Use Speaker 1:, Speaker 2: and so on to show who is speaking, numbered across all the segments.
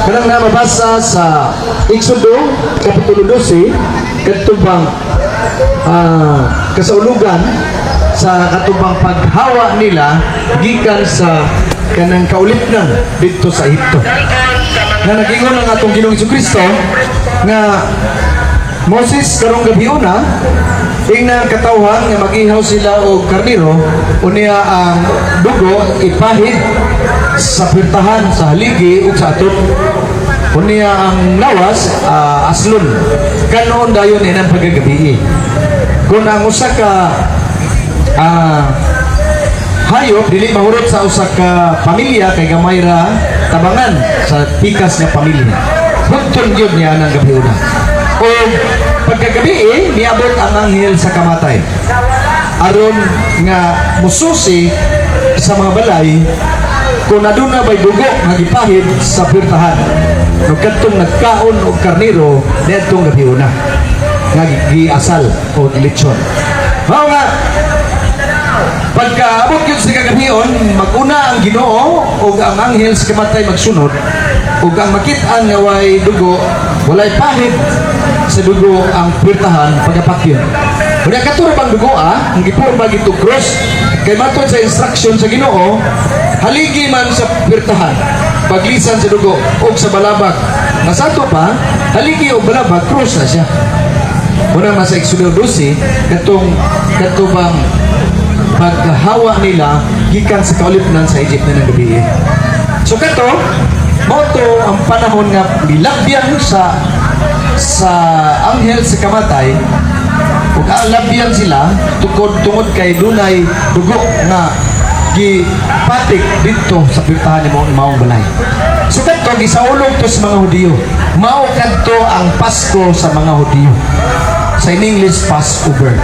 Speaker 1: Kanang na mabasa sa Exodo Kapitulo 12 katubang kasaulugan sa katubang paghawa nila gikan sa kanang kaulipnan dito sa Ehipto. Na nagingon ang atong Ginoong Jesucristo nga Moses karong gabi una tingnan katawhan nga mag-ihaw sila og karniro unya ang dugo ipahid sa pirtahan sa haligi ug sa atot unya ang lawas aslon kanon dayon inang pagagabi kung ang usa ka hayop dili mahurot sa usa ka pamilya kay gamay ra tabangan sa pikas nga pamilya hugton gyud niya nang gabi una o pagkagabi niabot ang anghel sa kamatay aron nga mususi sa mga balay kung aduna bay dugo nga gipahid sa pirtahan no kadtong nagkaon og karniro didtong gabi una nga giasal o lechon mao nga pagkaabot yun sa kagabion maguna ang Ginoo o ang anghel sa kamatay magsunod o ang makit-an nga way dugo walay pahid sa dugo ang pirtahan pagapakyon wala katurang dugo ang gipurma gito cross kay matod sa instruction sa Ginoo haligi man sa pirtahan paglisan sa dugo o sa balabag nasato pa haligi o balabag cross na siya muna nasa Exodo 12 katubang paghawa nila gikan sa kaulipnan sa Egypt na gabi. So kato moto ang panahon nga bilabyan sa anghel sa kamatay ug alabyan sila tungod kay dunay dugo nga gipatik dito sa pirtahan ni maong balay. So kato gisaulog to sa mga Hudiyo. Mao kadto ang Pasko sa mga Hudiyo. Sa English Passover.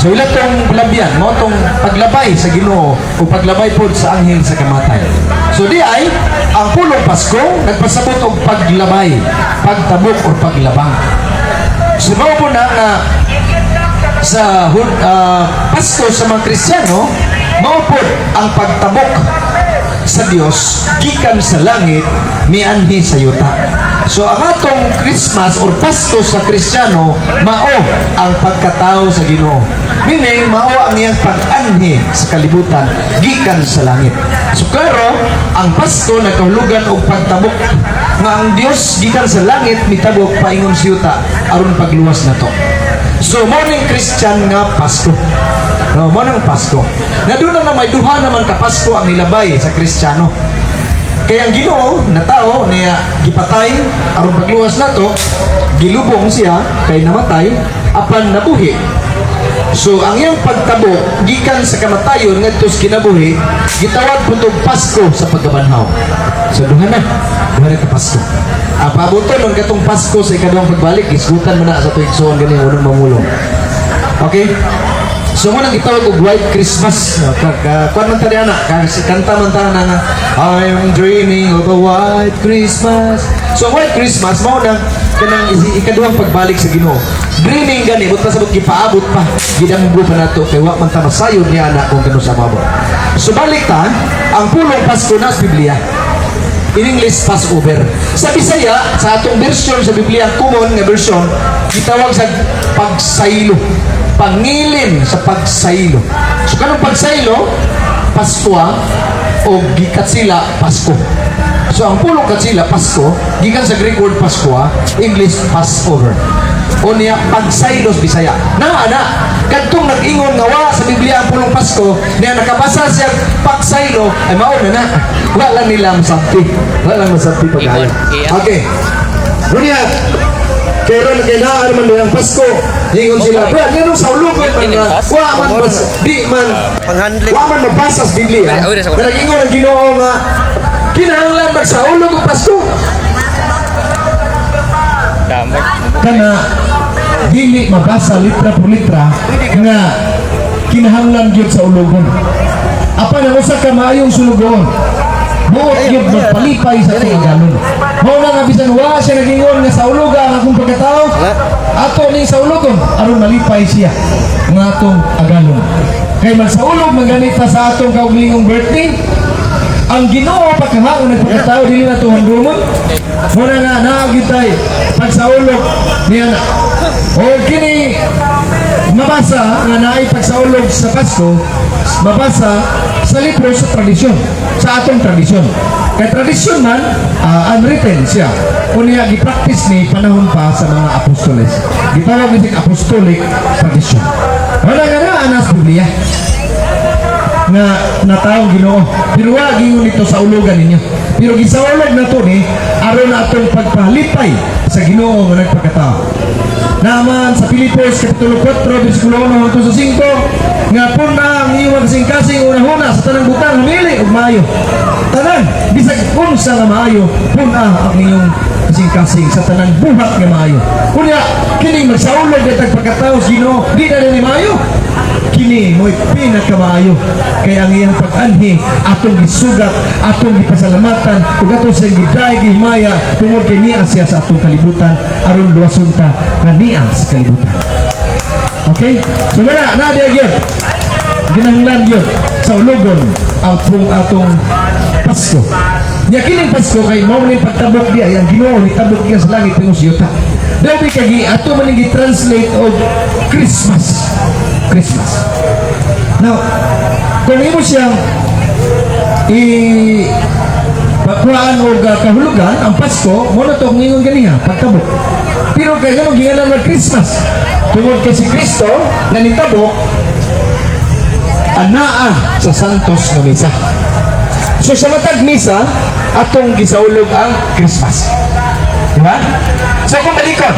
Speaker 1: So ila tong labyan, mo tong paglabay sa Ginoo o paglabay pod sa anghel sa kamatay. So di ay ang pulong Pasko nagpasabot og paglabay, pagtabok o paglabang. So mao po na sa Pasko sa mga Kristiyano, mao pod ang pagtabok sa Dios gikan sa langit mianhi sa yuta. So ang atong Christmas or Pasko sa Kristiyano mao ang pagkatao sa Ginoo. Meaning mao ang iyang pag-anhi sa kalibutan gikan sa langit. So klaro ang Pasko nagkahulugan og pagtabok nga ang Dios gikan sa langit mitabok paingon sa yuta aron pagluwas nato. So morning Christian nga Pasko. No, mo nang Pasko. Na doon na may duha naman ka Pasko ang nilabay sa Kristiyano. Kaya ang Ginoo na tao niya gipatay aron pagluwas nato, gilubong siya kay namatay apan nabuhi. So ang iyang pagtabo gikan sa kamatayon ngadto sa kinabuhi gitawag putog Pasko sa pagkabanhaw. So duha na ka Pasko. Pabuton nun katong Pasko sa ikaduhang pagbalik isgutan mo na sa tuig suon gani unang mamulong. Okay? So mo nang itawag og White Christmas. Kuan man tadi anak, kanta man ta nga I'm dreaming of a white Christmas. So White Christmas mao nang kanang ikaduhang pagbalik sa Ginoo. Dreaming gani but pasabot gipaabot pa. Gidamgo pa nato kay wa man ta masayod ni anak kung kano sa mabot. So balik ta ang pulong Pasko na sa Biblia. In English Passover. Sa Bisaya sa atong version sa Biblia common nga version gitawag sa pagsaylo. Pangilin sa pagsaylo. So kanang pagsaylo, Paskwa o gikatsila Pasko. So ang pulong katsila Pasko, gikan sa Greek word Paskwa, English Passover. O niya pagsaylos Bisaya. Na kadtong nag-ingon nga wa sa Biblia ang pulong Pasko, niya nakabasa siya pagsaylo ay mao na. Wala nila masabti. Wala masabti pagkayo. Okay. Unya kaya kailangan naman doon ang Pasko. Hingon sila, brad, ganun sa ulugon man na, wa man mabasa sa Biblia. Pero hingon ang Ginoo nga, kinahanglan magsaulog ang Pasko. Kana, dili mabasa litra por litra nga kinahanglan gyud sa ulugon. Apa na usa ka maayong sulugon. Buot yun magpalipay sa itong galon. Mao na nga bisan wa siya nagingon nga sa uluga ang akong pagkatao. Ato ning sa ulugon aron malipay siya ng atong agalon. Kay magsaulog maganita sa atong kaugalingong birthday ang Ginoo pagkahaon ng pagkatao dili na tuhon dumon. Muna nga naagitay pagsaulog niya na. O kini mabasa nga naay pagsaulog sa Pasko, mabasa sa libro sa tradisyon, sa atong tradisyon. Kay tradisyon man, unwritten siya. Kunya gi-practice ni panahon pa sa mga apostoles. Gitawag ni apostolic tradisyon. Wala nga na anas Biblia nga nataong Ginoo. Pero wag gingon nito sa ulugan ninyo. Pero gisaulog na to ni aron na atong pagpalipay sa Ginoo nga nagpakatao. Naman sa Pilipos Kapitulo 4 versikulo 1 hangtod sa 5 nga puna ang iyong kasing-kasing unahuna sa tanang butang humili ug maayo. Tanan bisag unsa nga maayo puna ang iyong kasing-kasing sa tanang buhat nga maayo. Kunya kining magsaulog datag pagkatao sa Ginoo di na ni maayo. Kini mo'y pinakamaayo kaya ang iyang pag-anhi atong gisugat, atong gipasalamatan ug atong sa giday gihimaya tungod kay niya siya sa atong kalibutan aron luwason ta nga niya sa kalibutan. Okay? So na diya gyud ginahanglan gyud sa ulogon ang atong Pasko. Nya kining Pasko kay mao ni pagtabok diya ang Ginoo ni tabok niya sa langit tungod sa yuta. Dabi kay ato man gi-translate og Christmas. Now, kung imo siyang pakuhaan o kahulugan, ang Pasko, muna ito ngayon ganiha, pagtabok. Pero kaya ganun, gingalan ng Christmas. Tungod kay si Kristo, na nitabok, anaa sa Santos na Misa. So sa matag Misa, atong gisaulog ang Christmas. Diba? So kung balikon,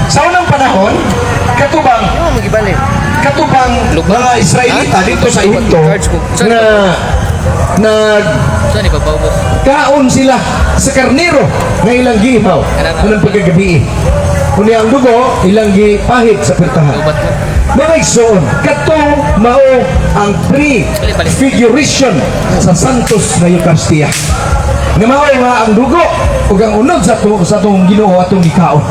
Speaker 1: sa unang panahon, katubang mga Israelita dito sa Egypto na kaon sila sa karnero na ilang gihaw ng pagkagabi. Kundi ang dugo ilang gipahit sa pirtahan. Mga igsoon, katong mao ang prefiguration sa Santos na Eucharistia. Nga mao nga ang dugo ug ang unod sa atong Ginoo atong gikaon.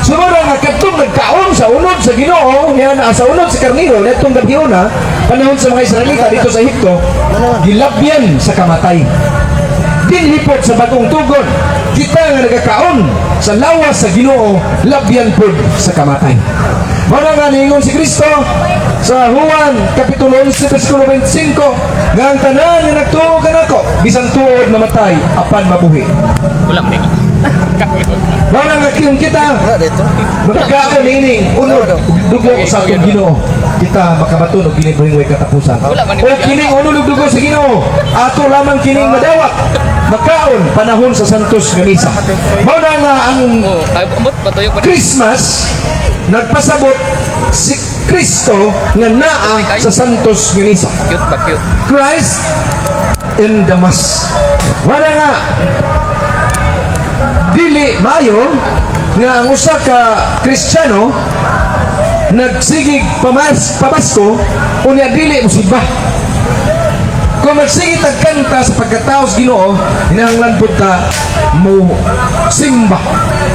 Speaker 1: Sumara nga katong nagkaon sa unod sa Ginoo, sa unod sa karniro, netong gabiuna, panahon sa mga Israelita dito sa Egypto, gilabyan sa kamatay. Dinhipot sa bagong tugon, kita nga nagkakaon sa lawas sa Ginoo, labyan pod sa kamatay. Mara nga niingon si Kristo sa Juan Kapitulo 11 versikulo 25 nga ang tanan nga nagtuo kanako bisan tuod mamatay apan mabuhi.
Speaker 2: Ulam din.
Speaker 1: Mara nga kita magkakaon nining unod dugo sa atong Ginoo, kita makabaton og kini way katapusan. O kining unod dugo sa Ginoo, ato lamang kining madawat makaon panahon sa Santos nga Misa. Mao na nga ang Christmas nagpasabot si Kristo nga naa sa Santos nga Misa. Christ in the Mass. Wala nga dili mayo nga ang usa ka Kristiyano nagsigig pamasko unya dili musibah. Kung magsigig tagkanta sa pagkatao sa Ginoo, hinahanglan pud ta mo simba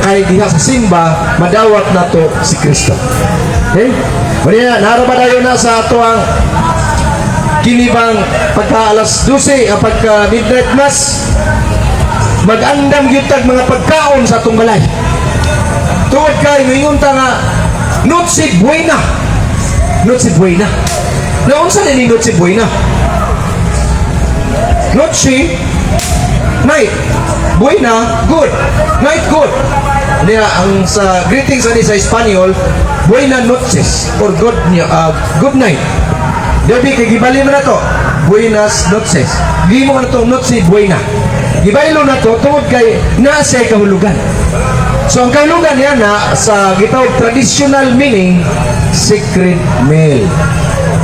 Speaker 1: kay diha sa simba madawat nato si Kristo. Okay? Wala naraba dayon na sa ato ang kinibang pagka alas 12 pagka midnight mass. Mag-andam gyud tag mga pagkaon sa atong balay. Tuod kay mingon ta nga Noche Buena. Noche Buena. Na unsa ni Noche Buena? Noche night. Buena good. Night good. Niya ang sa greetings ani sa Espanyol, Buena noches or good night. Dabi kay gibali man nato. Buenas noches. Di mo man to Noche Buena. Gibaylo na to tungod kay nasa kahulugan. So ang kahulugan niya na sa gitawag traditional meaning secret meal.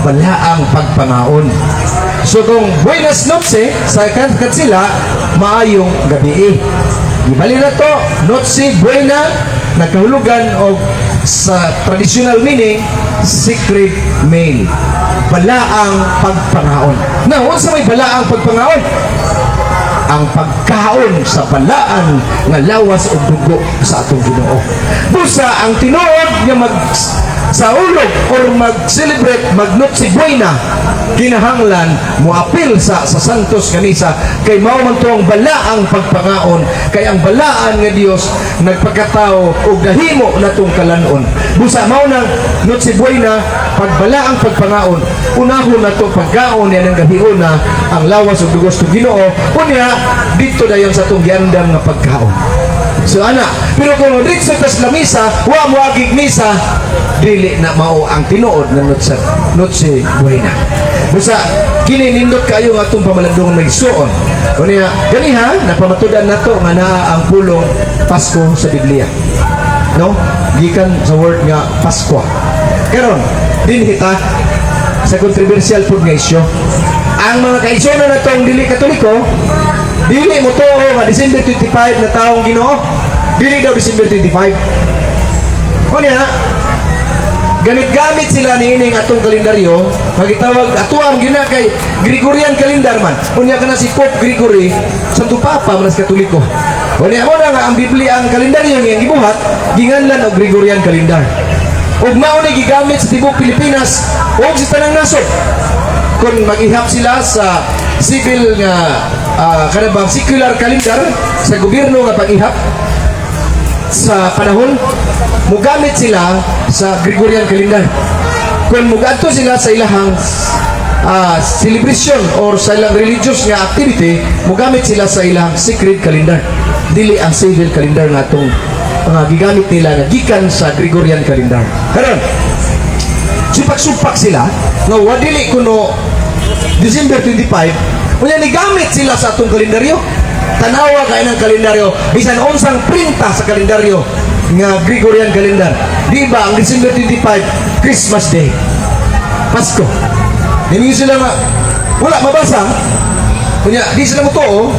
Speaker 1: Balaang pagpangaon. So kung buenas noches sa kankat sila maayong gabi. Gibaylo na to Noche Buena na kahulugan o sa traditional meaning secret meal. Balaang pagpangaon. Now, unsa may balaang pagpangaon? Ang pagkaon sa balaan nga lawas o dugo sa atong Ginoo. Busa ang tinuod nga sa ulog or mag-celebrate mag-Noche Buena, kinahanglan mo apil sa Santos nga misa kay mao man to ang balaang pagpangaon, kay ang balaan nga Dios nagpagkatao og nahimo natong kalanon. Busa mao nang Noche Buena, pagbalaang pagpangaon, unahon nato pagkaon yan ang gahion na ang lawas ug dugos ng Ginoo, unya dito dayon sa tong giandam nga pagkaon. So ana, pero kung dito sa lamisa, wa mo agig misa, dili na mao ang tinuod ng Noche Buena. Busa kini nindot kayo nga atong pamalandong nagsuon. Unya ganiha napamatudan nato nga naa ang pulong Pasko sa Biblia. No? Gikan sa word nga Pasko. Karon din hita sa controversial pud nga isyu. Ang mga kaigsoon na itong dili Katoliko, dili mo to nga December 25 na taong Ginoo, dili daw December 25. O niya, gamit-gamit sila ni ining atong kalendaryo, magitawag ato ang gina kay Gregorian calendar man. O niya ka na si Pope Gregory, Santo Papa man sa Katoliko. O niya mo na nga ang Biblia ang kalendaryo nga gibuhat, ginganlan og Gregorian calendar. Ug mao ni gigamit sa tibok Pilipinas ug sa tanang nasod. Kung mag-ihap sila sa civil nga kanabang secular calendar sa gobyerno nga pag-ihap sa panahon, mugamit sila sa Gregorian calendar. Kung mugadto sila sa ilahang celebration or sa ilang religious nga activity, mugamit sila sa ilang sacred calendar, dili ang civil calendar nga itong gigamit nila nga gikan sa Gregorian calendar. Karon supak-supak sila nga wadili kuno December 25, unya ni gamit sila sa atong kalendaryo. Tanawa kay ng kalendaryo bisan unsang printa sa kalendaryo nga Gregorian calendar. Di ba ang December 25 Christmas Day, Pasko. Hindi sila nga wala mabasa. Unya di sila mo too,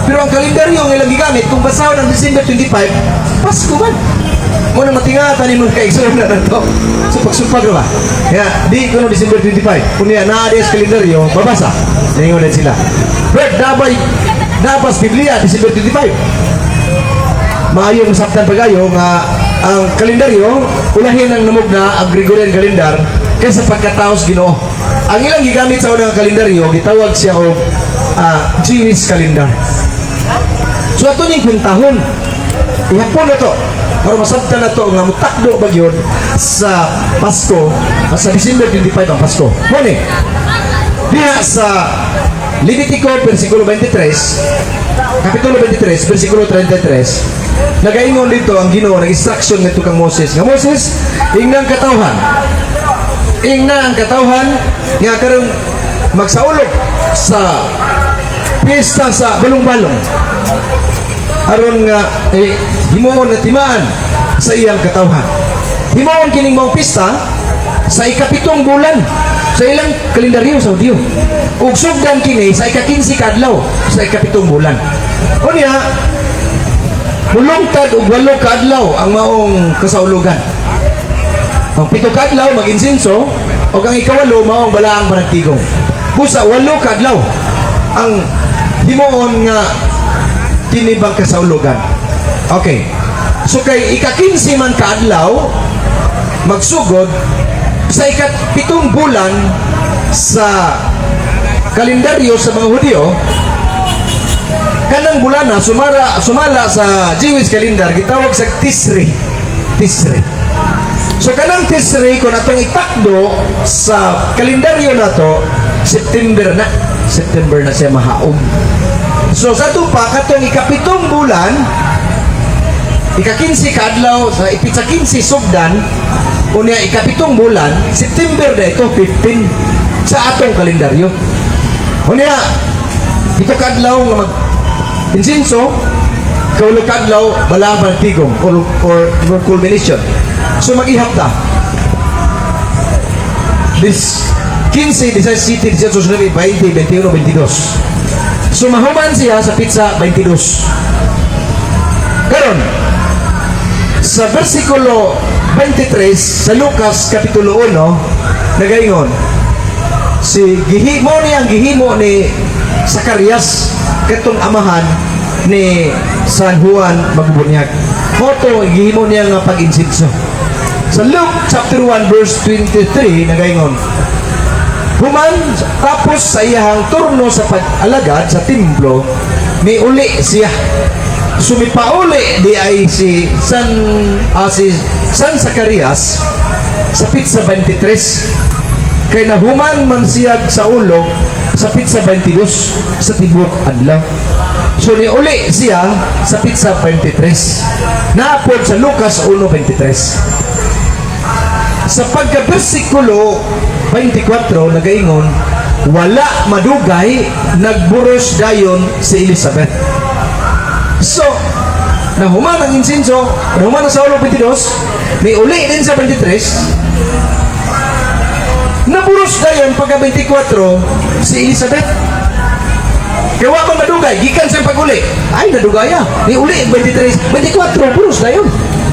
Speaker 1: pero ang kalendaryo nga ilang gigamit kung basahon ng December 25 Pasko man. Mo na matingatan ni mga kaigsoon na nato. Supak-supak ba? Kaya, di ko no December 25. Kung niya naadi sa kalendaryo, babasa. Naingon din sila. But, dapat Biblia, December 25. Maayong sabtan pagayo nga ang kalendaryo, ulahin ang namog na ang Gregorian calendar kaysa pagkataos Ginoo. Ang ilang gigamit sa unang kalendaryo, gitawag siya o Jewish calendar. So, ito niyong kwentahon. Ihapon na to. Para masabtan na to nga mutakdo bagyod sa Pasko, sa December 25 ang Pasko. Muni, diha sa Levitico versikulo 23, kapitulo 23, versikulo 33, nagaingon dito ang Ginoo ng instruction nito kang Moses. Nga Moses, ingnan katawhan. Ingnan ang katawhan nga karong magsaulog sa piyesta sa balong-balong. Aron nga himuon na timaan sa iyang katawhan. Himuon kining mong pista sa ikapitong bulan sa ilang kalendaryo sa Hudiyo. Ug sugdan kini sa ika-15 kadlaw sa ikapitong bulan. Unya mulungtad og 8 kadlaw ang maong kasaulugan. Ang 7 kadlaw mag-insinso ug ang ikawalo maong balaang panagtigong. Busa 8 kadlaw ang himuon nga tinibang kasaulugan. Okay. So kay ika-15 man kaadlaw magsugod sa ika-7 bulan sa kalendaryo sa mga Hudyo, kanang bulana sumala sa Jewish calendar gitawag sa Tisri. So kanang Tisri kung atong itakdo sa kalendaryo nato, September na siya mahaom. So sa tupa katong ika-7 bulan, ika-15 kadlaw sa ipitsa 15 sugdan, unya ika-7 bulan, September na ito 15 sa atong kalendaryo. Unya ito kadlaw nga mag-insinso, kaulo kadlaw balang pantigong or culmination. So mag-ihap ta. This 15, 17, 18, 19, 20, 21, 22. Sumahuman siya sa pizza 22. Karon sa versikulo 23 sa Lucas kapitulo 1 nagaingon si gihimo ni Zacarias katong amahan ni San Juan magbunyag. Moto gihimo niya nga pag-insinso. Sa Luke chapter 1 verse 23 nagaingon, human tapos sa iyahang turno sa pag-alagad sa templo, may uli siya. Sumipauli di ay si San Zacarias sa pitsa 23. Kay nahuman man siyag sa ulo sa pitsa 22 sa tibok adlaw. So ni uli siya sa pitsa 23. Naapod sa Lucas 1:23. Sa pagka-versikulo 24 nagaingon, wala madugay nagburos dayon si Elizabeth. So, nahuman ang insinso, nahuman ang sa ulo 22, may uli din sa 23, naburos dayon pagka-24 si Elizabeth. Kaya wala madugay, gikan sa pag-uli. Ay, nadugaya. Ni uli 23, 24, buros dayon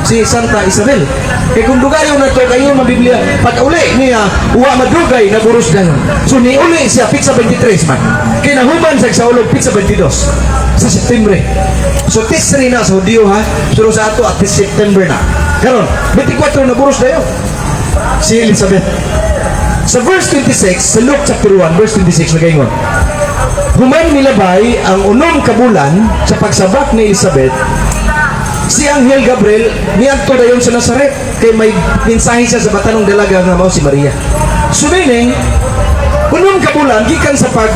Speaker 1: si Santa Isabel. Kaya kung dugayon na ito, kayo mabiblia, pag-uli niya, uwa madugay na buros dayon. So, ni uli siya, pitsa 23 man. Kaya nahuman sa ulo, pitsa 22 sa Septembre. So, tisri na sa Hudiyo ha. Pero sa ato, at September na. Karon, 24 na buros dayon si Elizabeth. Sa verse 26, sa Luke chapter 1, verse 26, nagaingon, human milabay ang unom kabulan sa pagsabak ni Elizabeth, si Anghel Gabriel niadto dayon sa Nazaret kay may mensahe siya sa batanong dalaga nga mao si Maria. So meaning, unom kabulan gikan sa pag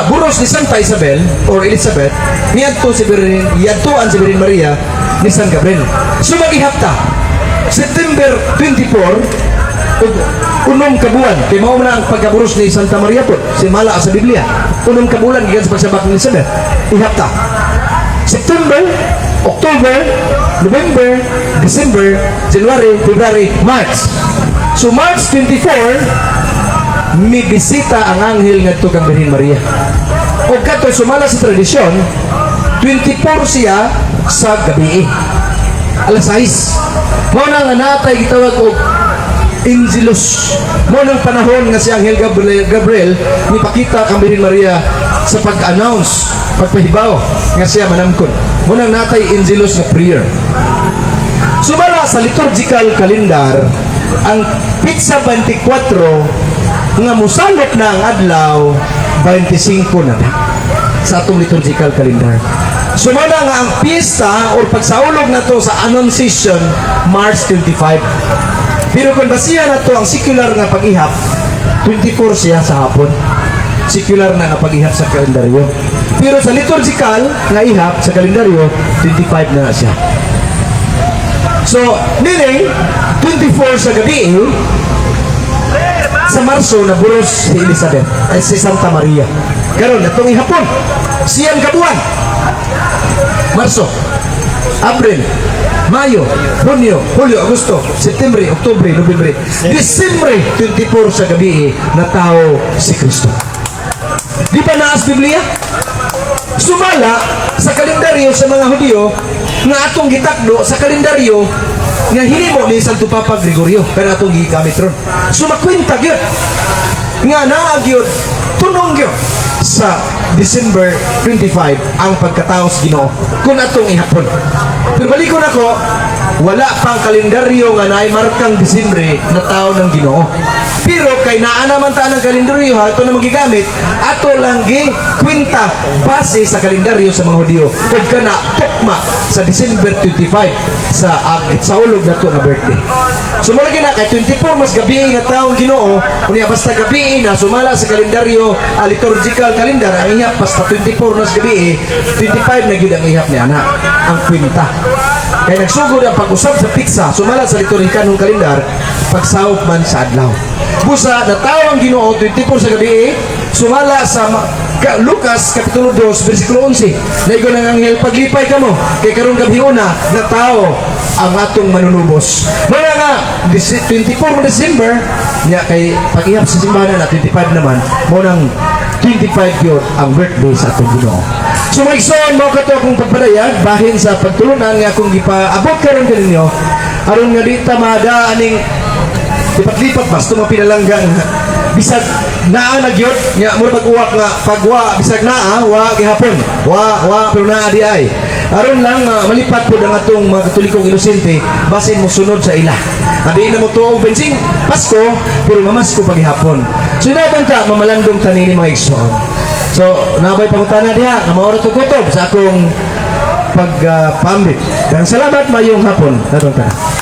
Speaker 1: buros ni Santa Isabel or Elizabeth, niadto si yadtoan si Virgin Maria ni San Gabriel. So maghihapta September 24 unom kabulan kay mao na ang pagkaburos ni Santa Maria po si mala sa Biblia. Unom kabulan gikan sa pagsabak ni Elizabeth, ihapta September, October, November, December, January, February, March. So March 24 may bisita ang anghel ngadto kang Virgin Maria. O kato sumala sa tradisyon, 24 siya sa gabi. Alas 6. Mao na nga natay gitawag og Angelus. Mo nang panahon nga si Anghel Gabriel nipakita kang Virgin Maria sa pag-announce, pagpahibaw nga siya manamkon. Mo nang natay Angelus na prayer. Sumala sa liturgical calendar, ang pitsa 24 nga musalot na ang adlaw 25 na sa atong liturgical calendar. Sumala nga ang piyesta o pagsaulog na to sa Annunciation March 25. Pero kung basihan na to ang secular nga pag-ihap, 24 siya sa hapon. Secular na nga pag-ihap sa kalendaryo. Pero sa liturgical nga ihap sa kalendaryo, 25 na siya. So, meaning, 24 sa gabi, sa Marso, naburos si Elizabeth, ay si Santa Maria. Karon itong ihapon, siyang kabuan. Marso, April, Mayo, Hunyo, Hulyo, Agosto, September, Oktubre, Nobyembre, Disyembre 24 sa gabi na tao si Kristo. Di ba naas Biblia? Sumala sa kalendaryo sa mga Hudiyo nga atong gitakdo sa kalendaryo nga hinimo ni Santo Papa Gregorio pero atong gigamit ron. Sumakwinta gyud nga naa gyud tunong gyud sa December 25 ang pagkatao sa Ginoo kung atong ihapon. Pero balikon ako, wala pang kalendaryo nga naay markang Disyembre na tao ng Ginoo. Pero kay naa naman ta ng kalendaryo ha, ito na magigamit, ato lang gi kwinta base sa kalendaryo sa mga Hudiyo. Pag ka na tukma sa December 25 sa ulog na to na birthday. Sumala na kay 24 mas gabi nga taong Ginoo, unya basta gabi na sumala sa kalendaryo liturgical calendar ang ihap basta 24 nas gabi 25 na gyud ang ihap ni anak ang kwinta. Kaya nagsugod ang pag-usab sa pizza sumala sa liturgical ng kalendar pagsahop man sa adlaw. Busa na tao ang Ginoo 24 sa gabi sumala sa Lucas Kapitulo 2 versikulo 11 naigo ng anghel paglipay ka mo kay karong gabi una na tao ang atong manunubos. Mga nga 24 December niya kay pag-ihap sa simbahan na 25 naman mo nang 25 yun ang birthday sa atong Ginoo. So maigsoon mo kato akong pagpadayag bahin sa pagtulunan nga akong gipaabot karon kaninyo aron nga dita madaaning lipat-lipat basta mapinalangga nga bisag naa na gyud nya mo pag-uwak nga pagwa bisag naa wa gihapon wa pero naa di ay aron lang malipat po ang atong mga katolikong inosente basin mo sunod sa ila. Hindi na mo tuong bensing Pasko pero mamasko paghihapon. So dapat ta mamalandong tanini mga igsoon. So nabay pangutana diha nga maoras ko kutob sa akong pagpambit. Salamat mayong hapon. Tatong ta.